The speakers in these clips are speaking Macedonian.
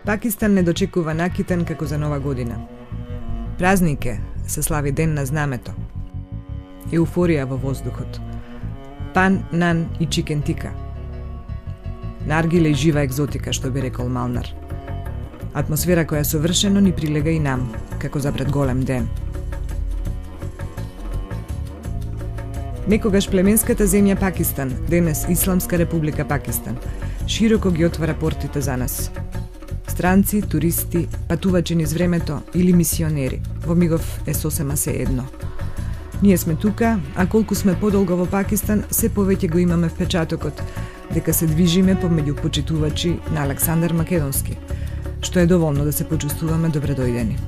Пакистан не дочекува накитен како за Нова година. Празник е, се слави ден на знамето. Еуфорија во воздухот. Пан, нан и чикен тика. Наргиле и жива екзотика, што би рекол Малнар. Атмосфера која совршено ни прилега и нам, како за пред голем ден. Некогаш племенската земја Пакистан, денес Исламска република Пакистан, широко ги отвара портите за нас. Странци, туристи, патувачи низ времето или мисионери, во мигов е сосема се едно. Ние сме тука, а колку сме подолго во Пакистан, се повеќе го имаме впечатокот дека се движиме помеѓу почитувачи на Александар Македонски, што е доволно да се почувствуваме добредојдени.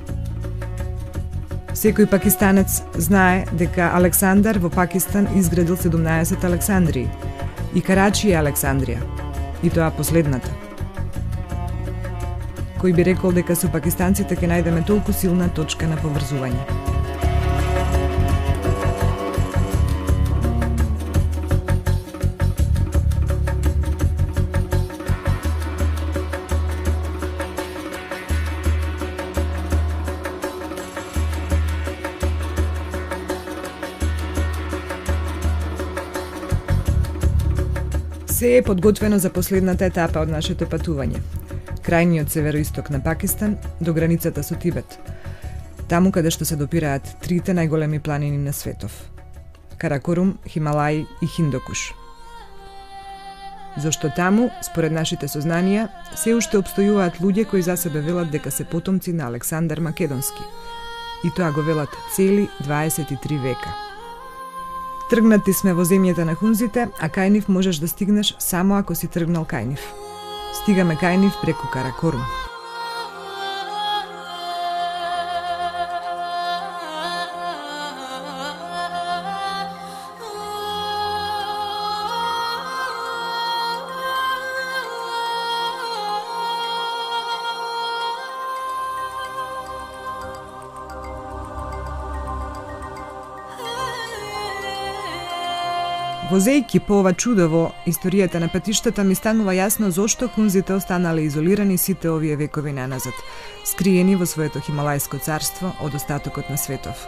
Секој пакистанец знае дека Александар во Пакистан изградил 17 Александрии и Карачи е Александрија, и тоа последната. Кој би рекол дека со пакистанците ќе најдеме толку силна точка на поврзување. Се е подготвено за последната етапа од нашето патување. Крајниот североисток на Пакистан до границата со Тибет. Таму каде што се допираат трите најголеми планини на светов. Каракорум, Хималаи и Хиндокуш. Зошто таму, според нашите сознанија, се уште обстојуваат луѓе кои за себе велат дека се потомци на Александар Македонски. И тоа го велат цели 23 века. Тргнати сме во земјата на хунзите, а кај нив можеш да стигнеш само ако си тргнал кај нив. Стигаме кај нив преку Каракорум. Возејќи по ова чудо во историјата на патиштата ми станува јасно зошто хунзите останале изолирани сите овие векови наназад, скриени во своето Хималајско царство од остатокот на светов.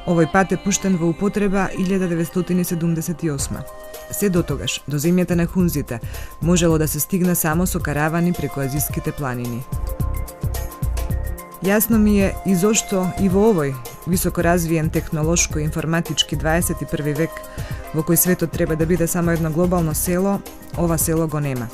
Овој пат е пуштен во употреба 1978. Се дотогаш, до земјата на хунзите, можело да се стигне само со каравани преку азиските планини. Јасно ми е и зошто и во овој високо развиен технолошко-информатички 21 век, во кој светот треба да биде само едно глобално село, ова село го нема.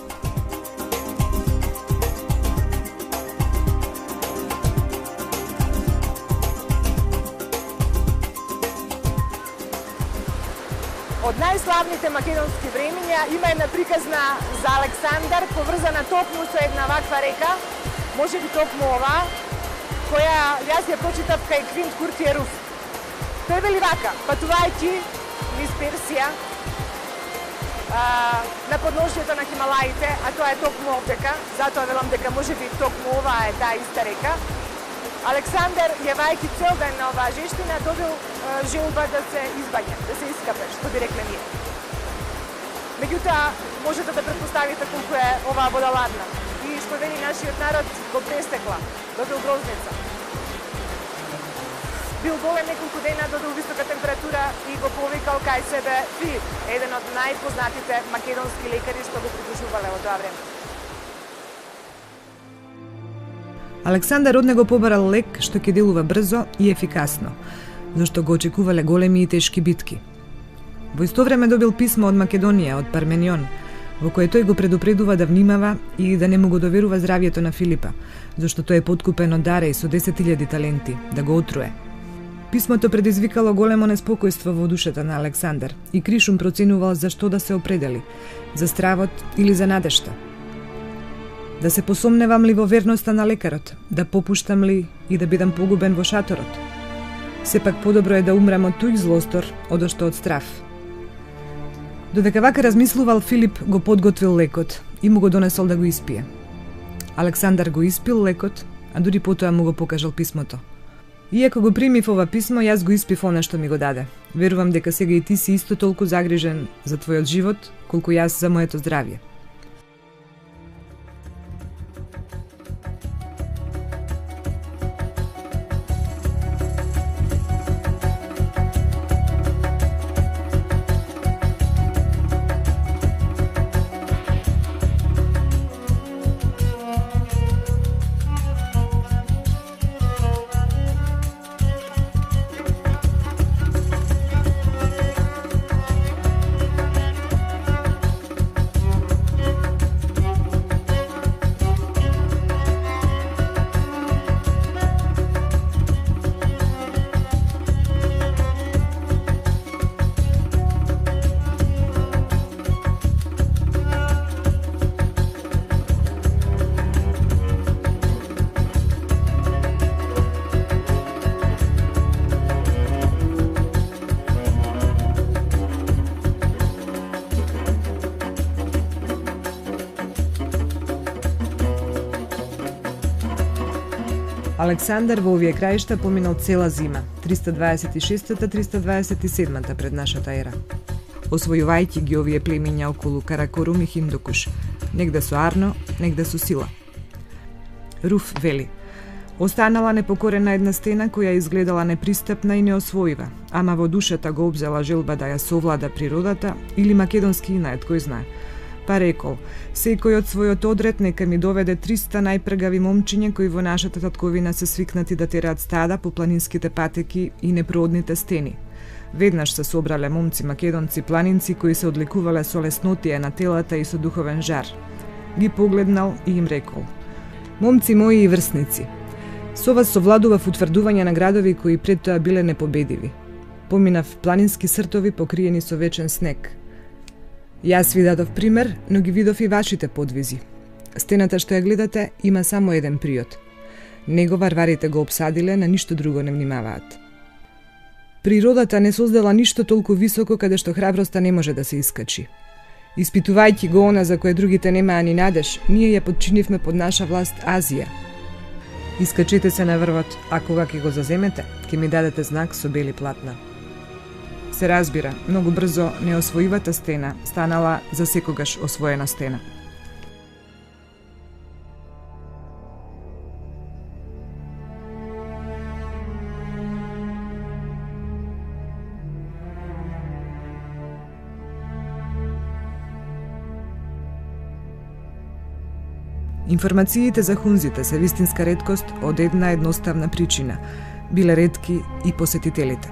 Од најславните македонски времиња има една приказна за Александар, поврзана токму со една ваква река, можеби токму ова, која јас ја прочитав кај Квинт Куртиерус. Тој вели вака, патувајќи низ Персија, на подножјето на Хималаите, а тоа е токму овдека, затоа велам дека можеби токму оваа е таа иста река, Александар, јавајќи цел ден на оваа жештина, добил желба да се избаѓа, да се искапе, што би рекле ние. Меѓутоа, можете да претпоставите колку е оваа вода ладна. И што вели нашиот народ, го престекла, добил грозница. Бил болен неколку дена, добил висока температура и го повикал кај себе Филип, еден од најпознатите македонски лекари што го придужувале во тоа време. Александар од него побарал лек што ќе делува брзо и ефикасно, зашто го очекувале големи и тешки битки. Во исто време добил писмо од Македонија, од Парменион, во кое тој го предупредува да внимава и да не му го доверува здравјето на Филипа, зашто тој е подкупен од Дареј со 10.000 таленти, да го отруе. Писмото предизвикало големо неспокојство во душата на Александар и Кришум проценувал за што да се определи, за стравот или за надежта. Да се посомневам ли во верноста на лекарот, да попуштам ли и да бидам погубен во шаторот. Сепак подобро е да умрам од туѓ злостор, одошто од страв. Додека вака размислувал, Филип го подготвил лекот и му го донесол да го испие. Александар го испил лекот, а дури потоа му го покажал писмото. Иако го примив ова писмо, јас го испив она што ми го даде. Верувам дека сега и ти си исто толку загрижен за твојот живот, колку јас за моето здравје. Александар во овие краишта поминал цела зима, 326-327 пред нашата ера. Освојувајќи ги овие племиња околу Каракорум и Хиндукуш, негде со Арно, негде со сила. Руф вели: останала непокорена една стена која изгледала непристапна и неосвоива, ама во душата го обзела желба да ја совлада природата или македонски инает, кој знае. Па рекол: секој од својот одред нека ми доведе 300 најпргави момчиња кои во нашата татковина се свикнати да тераат стада по планинските патеки и непроодните стени. Веднаш се собрале момци македонци планинци кои се одликувале со леснотија на телата и со духовен жар. Ги погледнал и им рекол: момци мои и врсници, со вас совладував утврдување на градови кои пред тоа биле непобедиви. Поминав планински сртови покриени со вечен снег. Јас ви дадов пример, но ги видов и вашите подвизи. Стената што ја гледате има само еден приод. Него варварите го обсадиле, на ништо друго не внимаваат. Природата не создала ништо толку високо каде што храброста не може да се искачи. Испитувајќи го она за кое другите немаа ни надеж, ние ја подчинивме под наша власт Азија. Искачете се на врвот, а кога ќе го заземете, ќе ми дадете знак со бели платна. Се разбира, многу брзо неосвоивата стена станала за секогаш освоена стена. Информациите за хунзите се вистинска реткост од една едноставна причина. Биле ретки и посетителите.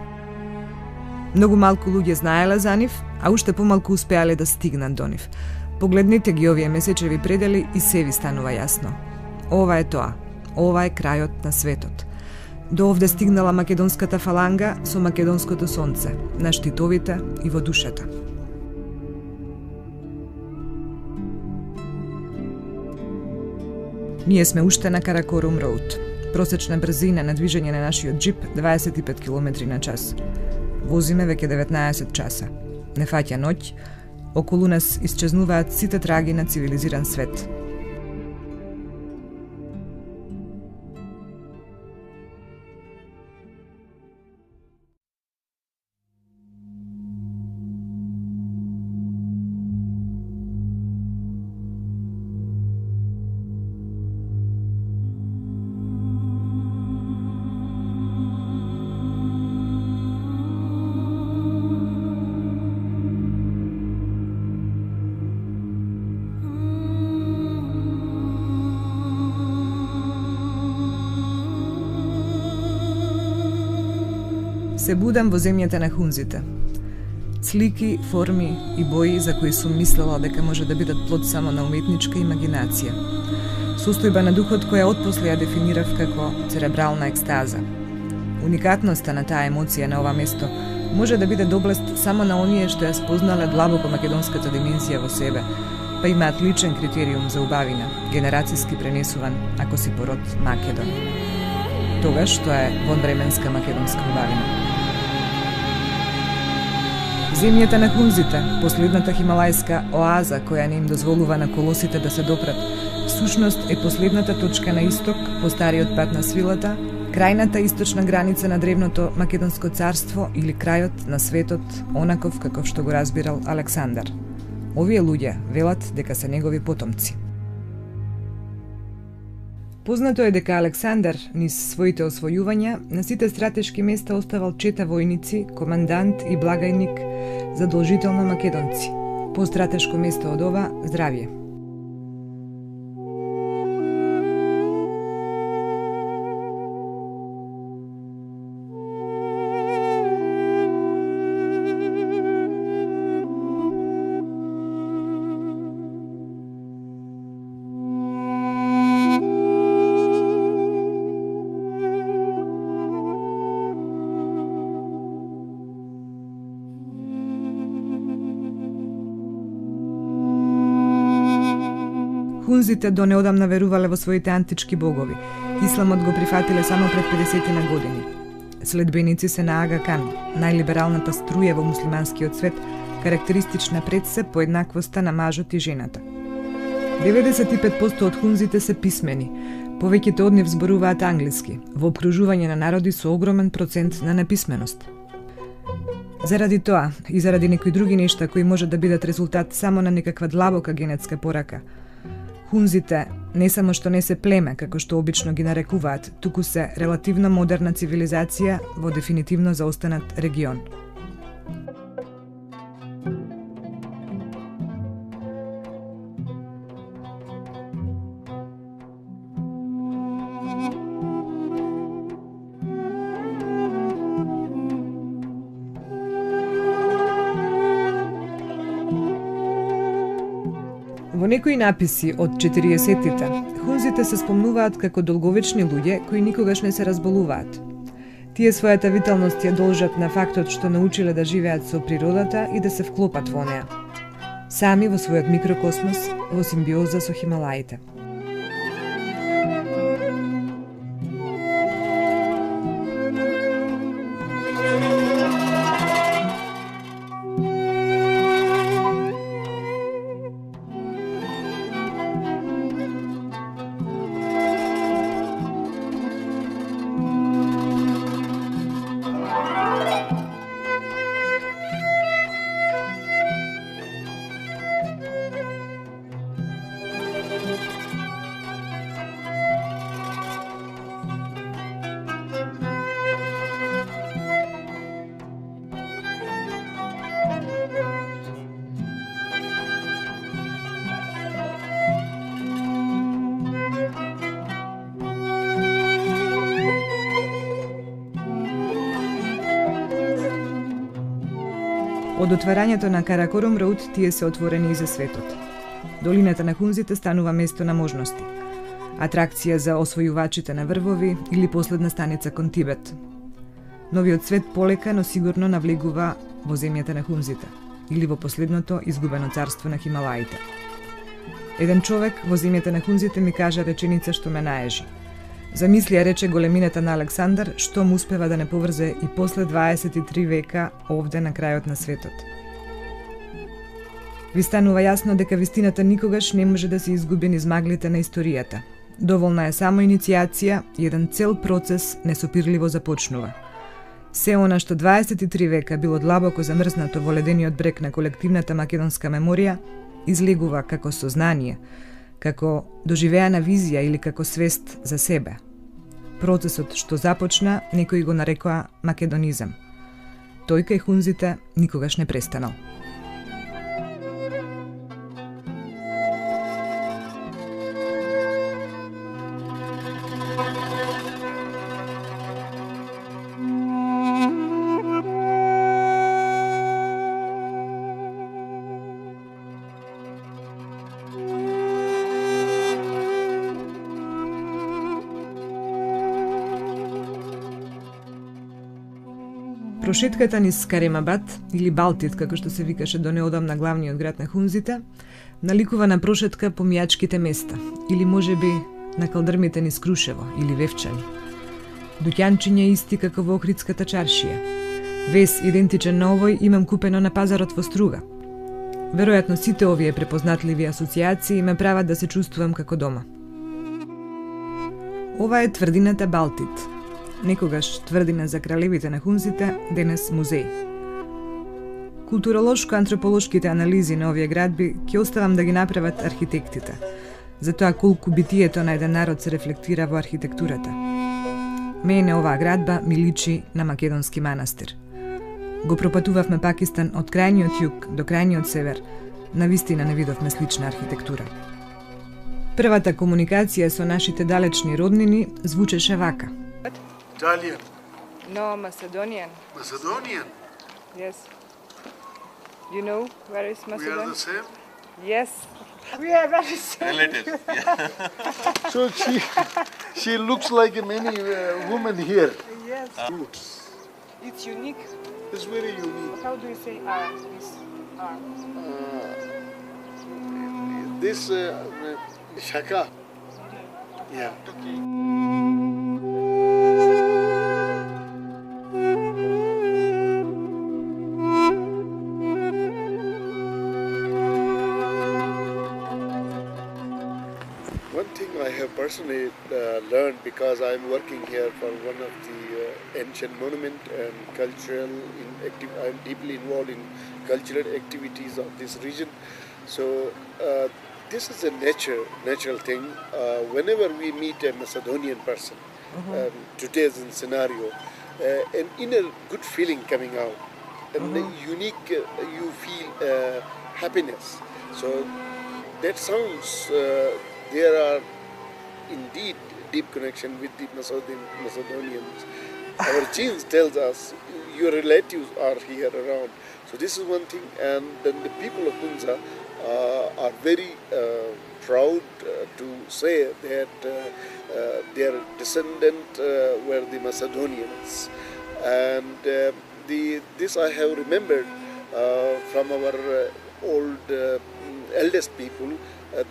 Многу малку луѓе знаеле за нив, а уште помалку успеале да стигнат до нив. Погледнете ги овие месечеви предели и се ви станува јасно. Ова е тоа. Ова е крајот на светот. До овде стигнала македонската фаланга со македонското сонце, на штитовите и во душата. Ние сме уште на Каракорум Роуд. Просечна брзина на движење на нашиот джип 25 км на час. Возиме веќе 19 часа. Не фаќа ноќ, околу нас исчезнуваат сите траги на цивилизиран свет. Се будам во земјата на хунзите. Слики, форми и бои за кои сум мислела дека може да бидат плод само на уметничка имагинација. Состојба на духот која отпосле ја дефинирав како церебрална екстаза. Уникатноста на таа емоција на ова место може да биде доблест само на оние што ја спознале длабоко македонската димензија во себе, па имаат личен критериум за убавина, генерацијски пренесуван, ако си пород Македон. Тогаш тоа е вонвременска македонска убавина. Земјата на хунзите, последната хималајска оаза која не им дозволува на колосите да се допрат, всушност е последната точка на исток по стариот пат на свилата, крајната источна граница на древното Македонско царство или крајот на светот, онаков каков што го разбирал Александар. Овие луѓе велат дека се негови потомци. Познато е дека Александар, низ своите освојувања, на сите стратешки места оставал 4 војници, командант и благајник, задолжително македонци. По стратешко место од ова, здравје. Хунзите до неодамна верувале во своите антички богови. Исламот го прифатиле само пред 50 на години. Следбеници се на Ага Кан, најлибералната струја во муслиманскиот свет, карактеристична пред се поеднаквоста на мажот и жената. 95% од хунзите се писмени, Повеќето од нив зборуваат англиски, во обкружување на народи со огромен процент на неписменост. Заради тоа и заради некои други нешта кои може да бидат резултат само на некаква длабока генетска порака, хунзите не само што не се племе, како што обично ги нарекуваат, туку се релативно модерна цивилизација во дефинитивно заостанат регион. Во некои написи од 40-тите, хунзите се спомнуваат како долговечни луѓе кои никогаш не се разболуваат. Тие својата виталност ја должат на фактот што научиле да живеат со природата и да се вклопат во неа. Сами во својот микрокосмос, во симбиоза со Хималаите. Од отварањето на Каракорум Роуд тие се отворени и за светот. Долината на хунзите станува место на можности. Атракција за освојувачите на врвови или последна станица кон Тибет. Новиот свет полека, но сигурно навлегува во земјата на хунзите или во последното изгубено царство на Хималаите. Еден човек во земјата на хунзите ми кажа реченица што ме наежи. Замисли, ја рече големината на Александар, што му успева да не поврзе и после 23 века овде на крајот на светот. Ви станува јасно дека вистината никогаш не може да се изгуби низ маглите на историјата. Доволна е само иницијација и еден цел процес несопирливо започнува. Се она што 23 века било длабоко замрзнато во ледениот брег на колективната македонска меморија, излегува како сознание, како доживеана визија или како свест за себе. Процесот што започна, некои го нарекоа македонизам. Тој кај хунзите никогаш не престанал. Прошетката низ Каремабад, или Балтит, како што се викаше до неодамна главниот град на хунзите, наликува на прошетка по мијачките места, или можеби на калдрмите низ Крушево, или Вевчани. Дуќанчиња исти како во Охридската чаршија. Вес идентичен на овој имам купено на пазарот во Струга. Веројатно сите овие препознатливи асоцијации ме прават да се чувствувам како дома. Ова е тврдината Балтит. Некогаш тврдина за кралевите на хунзите, денес музеј. Културолошко-антрополошките анализи на овие градби ќе оставам да ги направат архитектите, затоа колку битието на еден народ се рефлектира во архитектурата. Мене оваа градба ми личи на македонски манастир. Го пропатувавме Пакистан од крајниот југ до крајниот север, навистина не видовме слична архитектура. Првата комуникација со нашите далечни роднини звучеше вака. Italian. No, Macedonian. Macedonian? Yes. You know where is Macedonia? We are the same? Yes. We are very same. Relatives. Yeah. So she looks like many women here. Yes. Roots. It's unique. It's very unique. How do you say arm? This arm. This shaka. Yeah. personally learned because I'm working here for one of the ancient monument and cultural I'm deeply involved in cultural activities of this region. So this is a natural thing. Whenever we meet a Macedonian person, today's scenario, an inner good feeling coming out, and unique, you feel happiness. So that sounds there are indeed deep connection with the Macedonians. Our genes tells us your relatives are here around. So this is one thing, and then the people of Hunza are very proud to say that their descendant were the Macedonians, and this I have remembered from our old eldest people.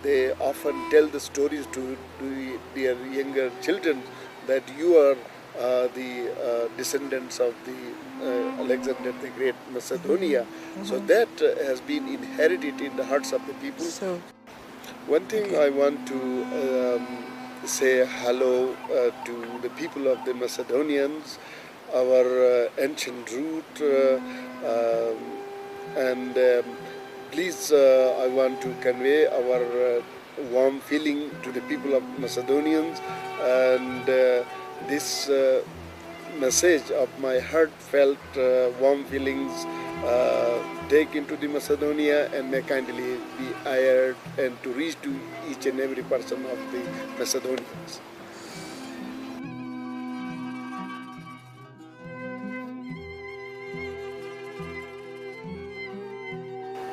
They often tell the stories to their younger children that you are the descendants of the Alexander the Great Macedonia. So that has been inherited in the hearts of the people. So, one thing I want to say hello to the people of the Macedonians, our ancient root, and please, I want to convey our warm feeling to the people of Macedonians, and this message of my heartfelt warm feelings take into the Macedonia and may kindly be aired and to reach to each and every person of the Macedonians.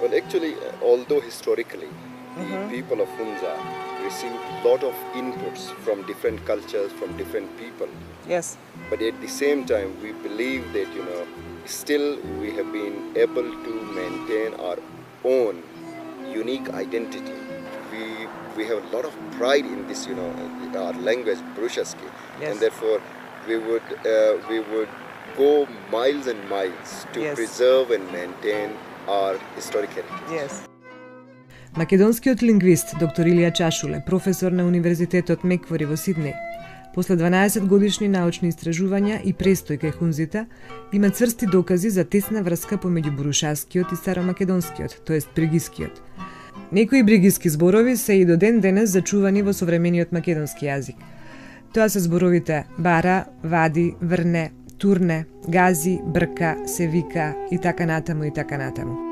Well, actually, although historically the people of Hunza received a lot of inputs from different cultures, from different people, yes. but at the same time, we believe that, still we have been able to maintain our own unique identity. We have a lot of pride in this, our language, Brushaski, Yes. and therefore we would go miles and miles to Yes. preserve and maintain our historic heritage. Yes. Македонскиот лингвист доктор Илија Чашуле, професор на Универзитетот Меквари во Сиднеј, после 12 годишни научни истражувања и престој кај хунзите, има цврсти докази за тесна врска помеѓу бурушаскиот и старомакедонскиот, тоест бригискиот. Некои бригиски зборови се и до ден денес зачувани во современиот македонски јазик. Тоа се зборовите бара, вади, врне, турне, гази, брка, се вика и така натаму и така натаму.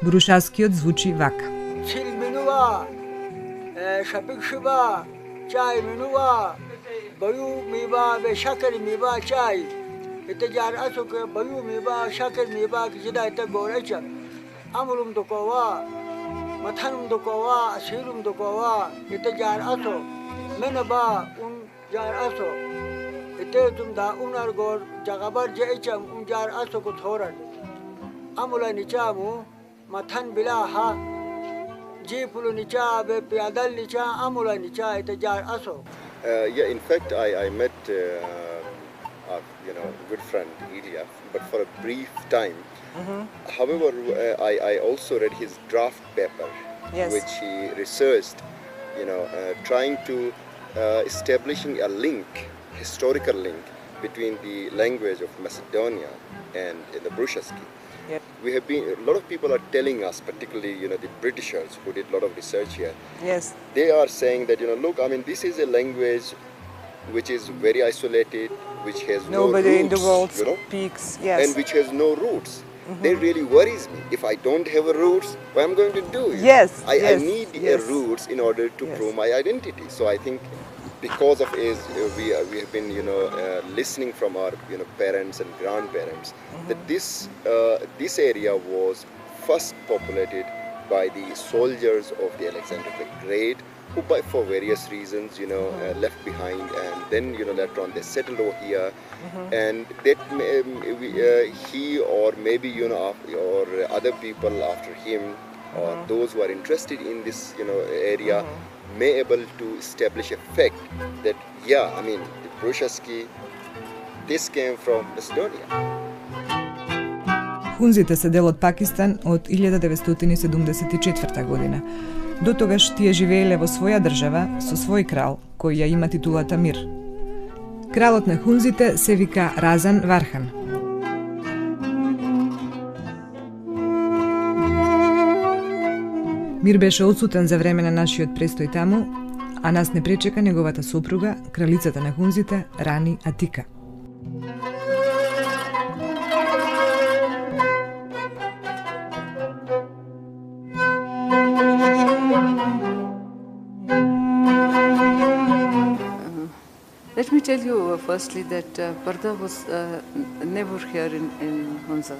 Бурушаскиот звучи вака. Чил минува, шапик шиба, чај минува, баю мива, бе шакер мива, чај. Ете џар асо ке баю мива, шакер мива, ке ҷида ете гореча. Амулум докова, матанум докова, асирум докова, ете џар асо. Мена ба ун џар асо. Ете тум да унар гор, ҷагабар ҷеичам ун џар асо ко торан. Амула ничаму, Matan bilaha, jipulu nicha, be piadal nicha, amula nicha, ite jar aso. Yeah, in fact, I met our good friend Ilya, but for a brief time. However, I also read his draft paper, Yes. which he researched, trying to establishing a link, historical link between the language of Macedonia and the Brushaski. Yep. We have been, a lot of people are telling us, particularly, the Britishers who did a lot of research here, Yes. they are saying that, look, I mean, this is a language which is very isolated, which has Nobody no roots, in the world you know, speaks. Yes. and which has no roots. That really worries me. If I don't have a roots, what am I going to do? Yes, I yes, need a yes. roots in order to Yes. prove my identity. So I think because of age, we have been listening from our parents and grandparents that this area was first populated by the soldiers of the Alexander the Great, who for various reasons left behind, and then later on they settled over here, and that he or maybe or other people after him or those who are interested in this area may able to establish a fact that the Brushaski, this came from Macedonia. Хунзите се дел од Пакистан од 1974 година. Дотогаш тие живееле во своја држава со свој крал, кој ја има титулата Мир. Кралот на хунзите се вика Разан Вархан. Мир беше отсутен за време на нашиот престој таму, а нас не пречека неговата сопруга, кралицата на хунзите, Рани Атика. Let me tell you firstly that Parda was never here in Hunza.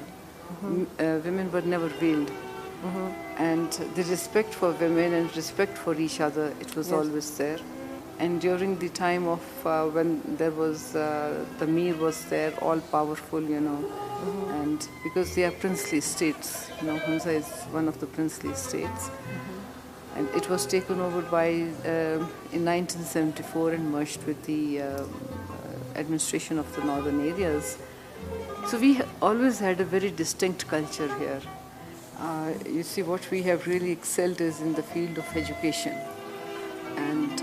Women were never veiled. And the respect for women and respect for each other, it was always there. And during the time of when there was, the Mir was there, all powerful, and because they are princely states, Hunza is one of the princely states. And it was taken over by, in 1974 and merged with the administration of the northern areas. So we always had a very distinct culture here. You see, what we have really excelled is in the field of education. And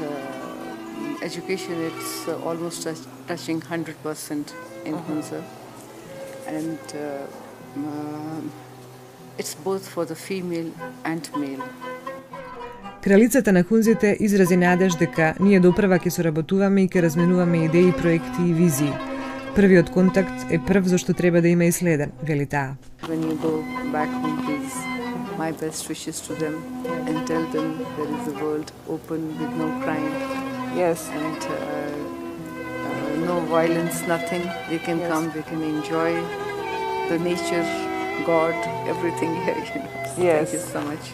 education, it's almost touching 100% in Hunza. And it's both for the female and male. Кралицата на хунзите изрази надеж дека ние допрва ќе соработуваме и ќе разменуваме идеи, проекти и визии. Првиот контакт е прв зашто треба да има и следен, вели таа. When you go back home, please, my best wishes to them and tell them there is a world open with no crime. Yes. And no violence, nothing. They can come, they can enjoy the nature, God, everything here. Yes. Thank you so much.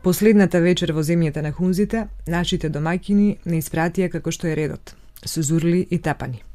Последната вечер во земјата на хунзите, нашите домаќини не испратија како што е редот, со зурли и тапани.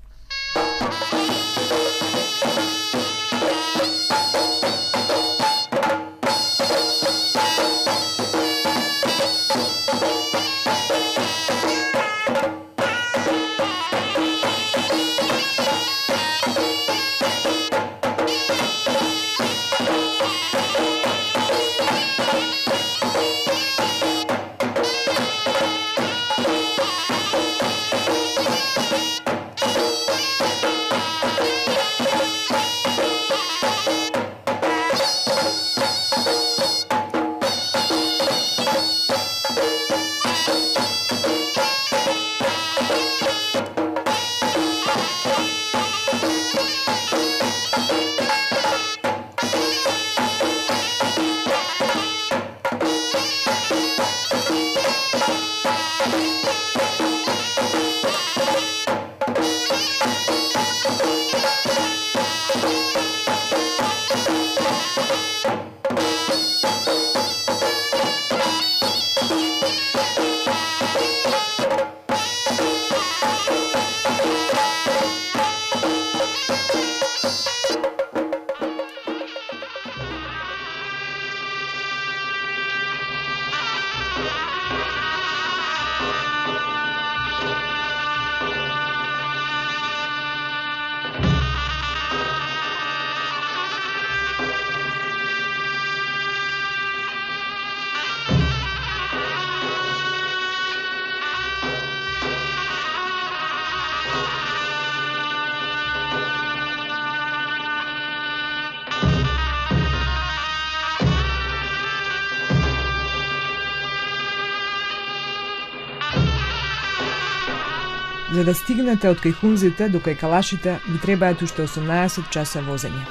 За да стигнете од кај хунзите до кај калашите, ви требаат уште 18 часа возење.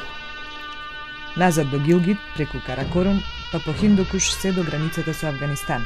Назад до Гилгит, преку Каракорум, па по Хиндукуш се до границата со Афганистан.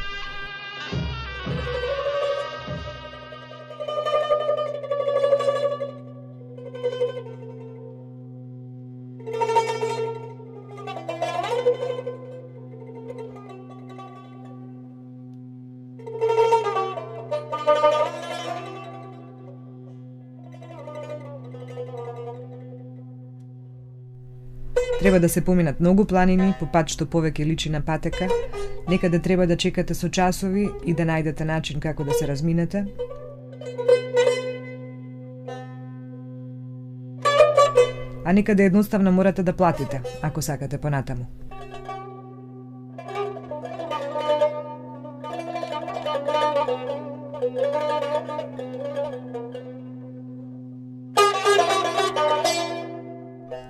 Треба да се поминат многу планини по пат што повеќе личи на патека, некаде треба да чекате со часови и да најдете начин како да се разминете. А некаде едноставно морате да платите, ако сакате понатаму.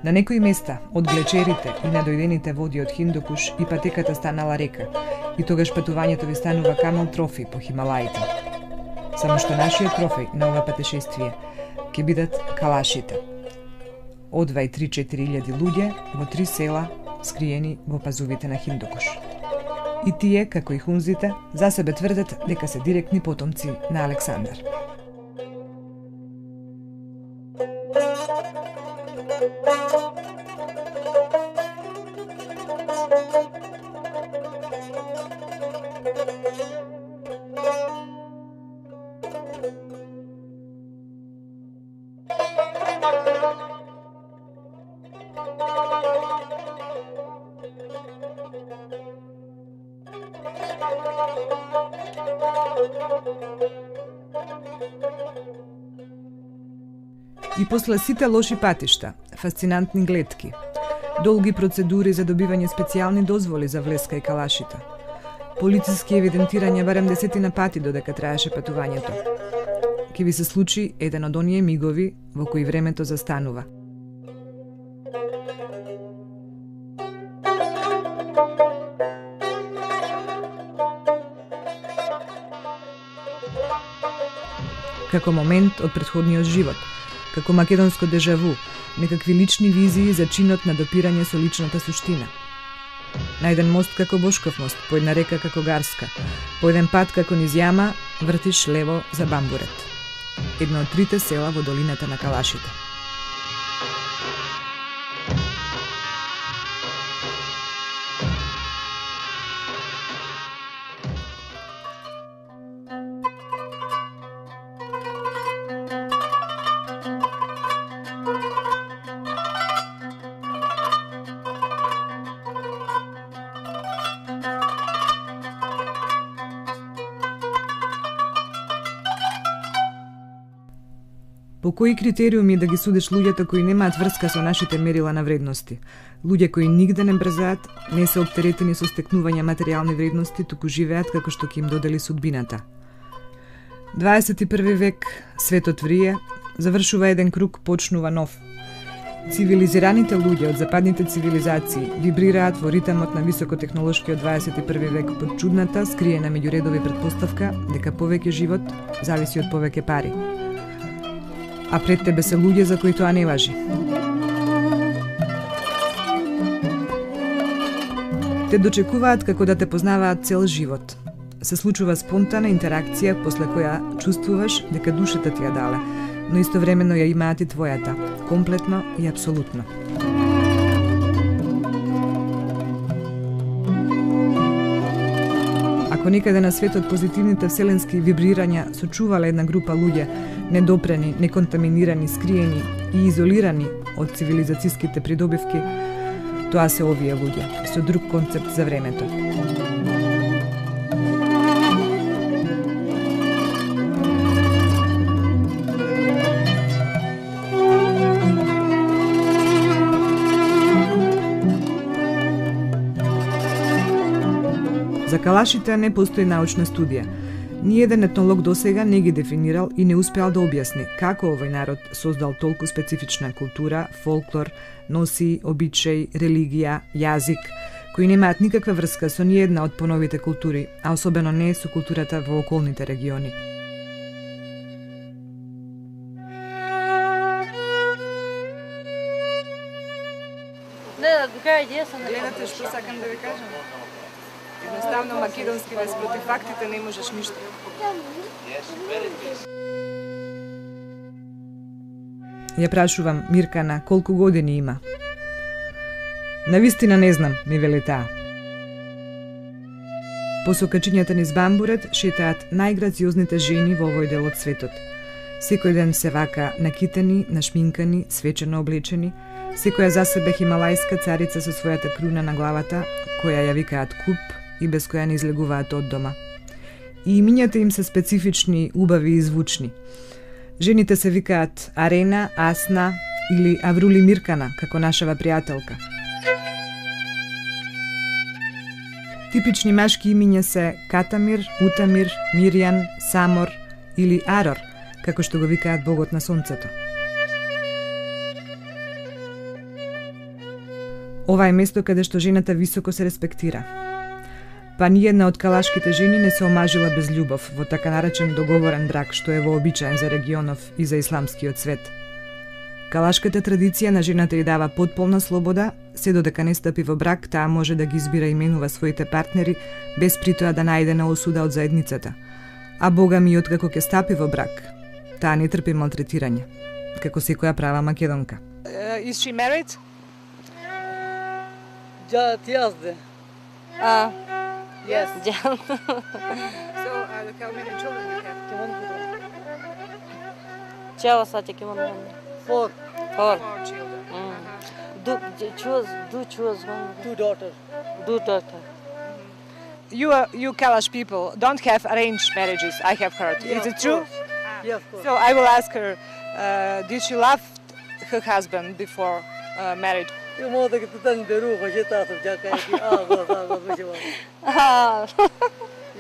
На некои места, од глечерите и надојдените води од Хиндукуш, и патеката станала река, и тогаш патувањето ви станува камел трофеј по Хималаите. Само што нашиот трофеј на ова патешествие ќе бидат калашите. Одвај 3-4 илјади луѓе во 3 села, скриени во пазувите на Хиндукуш. И тие, како и хунзите, за себе тврдат дека се директни потомци на Александар. И после сите лоши патишта, фасцинантни гледки, долги процедури за добивање специјални дозволи за влез кај калашите, полициски евидентирања барем 10 пати додека траеше патувањето, ќе ви се случи еден од оние мигови во кои времето застанува. Како момент од претходниот живот, како македонско дежаву, некакви лични визии за чинот на допирање со личната суштина. На еден мост како Бошков мост, по една река како Гарска, по еден пат како низ јама, вртиш лево за Бамбурет. Едно од 3 села во долината на Калашите. По кои критериуми да ги судиш луѓето кои немаат врска со нашите мерила на вредности? Луѓе кои нигде не брзаат, не се оптеретени со стекнување материјални вредности, туку живеат како што ќе им додели судбината. 21 век, светот врие, завршува еден круг, почнува нов. Цивилизираните луѓе од западните цивилизации вибрираат во ритмот на високотехнолошкиот 21 век под чудната, скриена меѓу редови претпоставка дека повеќе живот зависи од повеќе пари. А пред тебе се луѓе за кои тоа не важи. Те дочекуваат како да те познаваат цел живот. Се случува спонтана интеракција после која чувствуваш дека душата ти ја дала, но истовремено ја имаат и твојата, комплетно и апсолутно. Ако некаде на светот позитивните вселенски вибрирања сочувале една група луѓе, недопрени, неконтаминирани, скриени и изолирани од цивилизацијските придобивки, тоа се овие луѓе, со друг концепт за времето. За калашите не постои научна студија. Ниеден етнолог досега не ги дефинирал и не успеал да објасни како овој народ создал толку специфична култура, фолклор, носи, обичаи, религија, јазик, кои немаат никаква врска со ниедна од поновите култури, а особено не со културата во околните региони. Гледате што сакам да ви кажам? Едноставно македонски вест против фактите не можеш ништо. Ја прашувам Миркана колку години има. Навистина не знам, ми вели таа. По сокачињата низ Бамбурет шетаат најграциозните жени во овој дел од светот. Секој ден се вака накитени, нашминкани, свечено облечени, секоја за себе хималајска царица со својата круна на главата, која ја викаат куп и без која не излегуваат од дома. И имињата им се специфични, убави и звучни. Жените се викаат Арена, Асна или Аврули Миркана, како нашава пријателка. Типични машки имиња се Катамир, Утамир, Миријан, Самор или Арор, како што го викаат богот на сонцето. Ова е место каде што жената високо се респектира. Па ниједна од калашките жени не се омажила без љубов во така наречен договорен брак, што е вообичаен за регионов и за исламскиот свет. Калашката традиција на жената ја дава потполна слобода, се додека не стапи во брак, таа може да ги избира и менува своите партнери, без притоа да најде на осуда од заедницата. А бога ми, откако ќе стапи во брак, таа не трпи малтретирање, како секоја права македонка. Is she married? Yazdı. Yes. Can. So, how many children you have? Чава сати кимон мон. Four. Four. 4 children. Do choose one. Two daughters. Do daughter. You Kalash people don't have arranged marriages, I have heard. Is it true? Yeah, of course. So I will ask her, did she love her husband before married? You know that the thing the roof was just out of Jackie.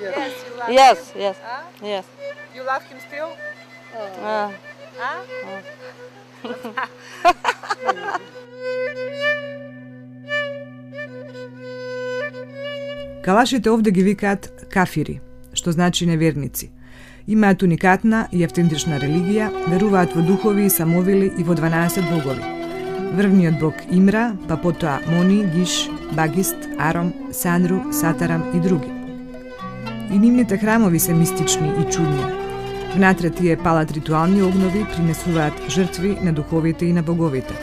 Yes, you love Yes, him. yes, Huh? yes. You love him still? Ah. Huh? Калашите овде ги викаат кафири, што значи неверници. Имаат уникатна и автентична религија, веруваат во духови и самовили и во 12 богови. Врвниот бог Имра, па потоа Мони, Гиш, Багист, Аром, Санру, Сатарам и други. И нивните храмови се мистични и чудни. Внатре тие палат ритуални огнови, принесуваат жртви на духовите и на боговите.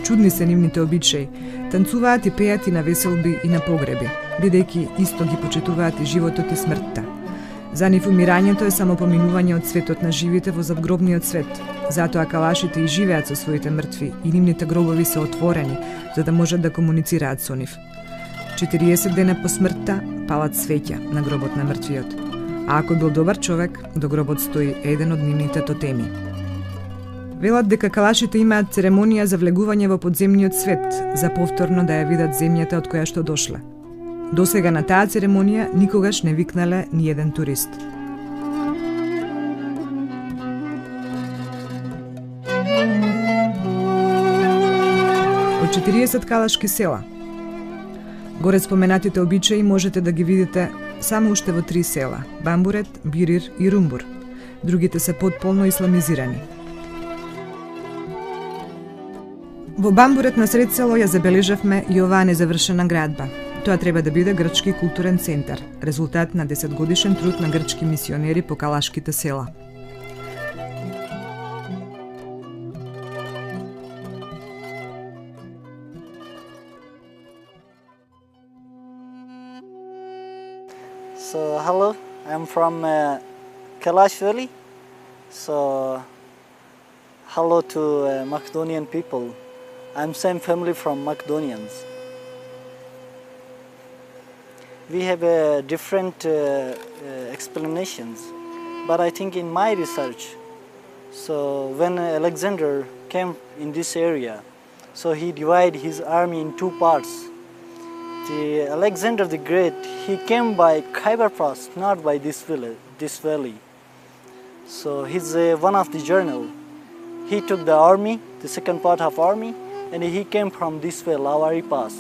Чудни се нивните обичаи, танцуваат и пеат и на веселби и на погреби, бидејќи исто ги почитуваат и животот и смртта. За нив умирањето е само поминување од светот на живите во задгробниот свет. Затоа калашите и живеат со своите мртви и нивните гробови се отворени, за да можат да комуницираат со нив. 40 дена по смртта палат свеќа на гробот на мртвиот. А ако бил добар човек, до гробот стои еден од нивните тотеми. Велат дека калашите имаат церемонија за влегување во подземниот свет, за повторно да ја видат земјата од која што дошле. Досега на таа церемонија никогаш не викнале ни еден турист. Од 40 калашки села. Горе споменатите обичаи можете да ги видите само уште во 3 села – Бамбурет, Бирир и Румбур. Другите се потполно исламизирани. Во Бамбурет на сред село ја забележавме и оваа незавршена градба. Тоа треба да биде грчки културен центар, резултат на 10-годишен труд на грчки мисионери по калашките села. So hello, I'm from Kalash Valley. So hello to Macedonian people. I'm same family from Macedonians. We have different explanations, but I think in my research, so when Alexander came in this area, so he divided his army in 2 parts. The Alexander the Great, he came by Khyber Pass, not by this valley. So he's one of the journal. He took the army, the second part of army, and he came from this way, Lavari Pass.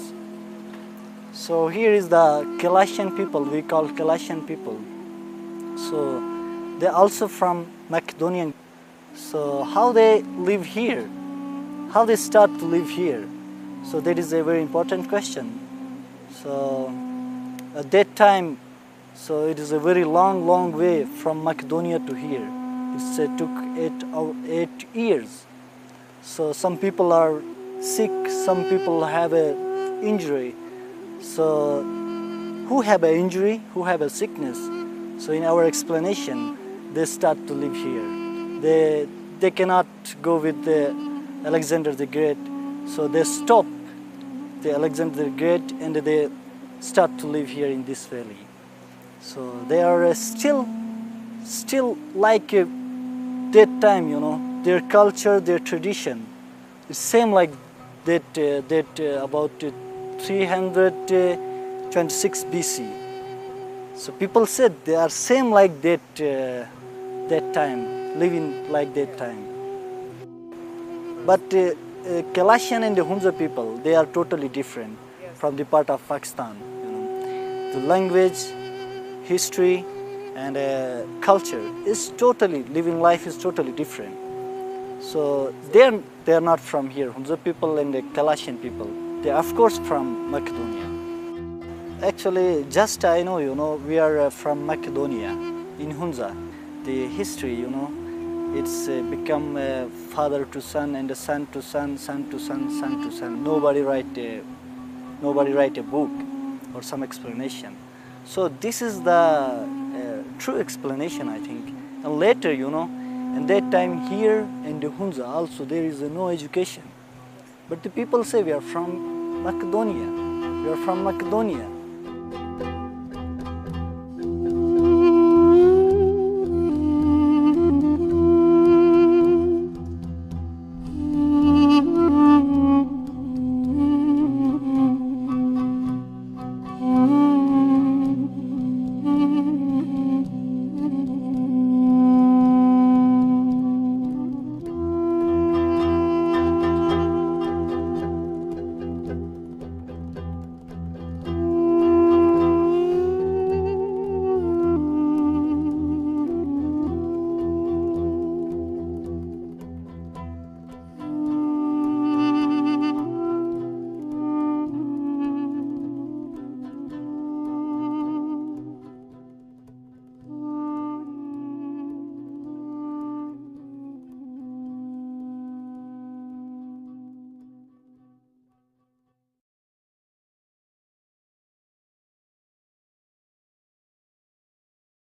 So here is the Kalashian people, we call Kalashian people. So they're also from Macedonian. So how they live here, how they start to live here. So that is a very important question. So at that time, so it is a very long way from Macedonia to here. It took 8 years. So some people are sick, some people have an injury. So who have an injury, who have a sickness, so in our explanation, they start to live here. They cannot go with the Alexander the Great, so they stop the Alexander the Great and they start to live here in this valley. So they are still like that time, you know, their culture, their tradition. It's same like that about 326 BC. So people said they are same like that time, living like that time. But Kalashian and the Hunza people, they are totally different from the part of Pakistan. You know, the language, history, and culture is totally, living life is totally different. So they are not from here. Hunza people and the Kalashian people, they are of course from Macedonia. Actually, just I know, you know, we are from Macedonia in Hunza. The history, you know, it's become father to son and son to son, son to son, son to son. Nobody write a book or some explanation. So this is the true explanation, I think. And later, you know, in that time here in the Hunza also there is no education. But the people say we are from Macedonia. We are from Macedonia.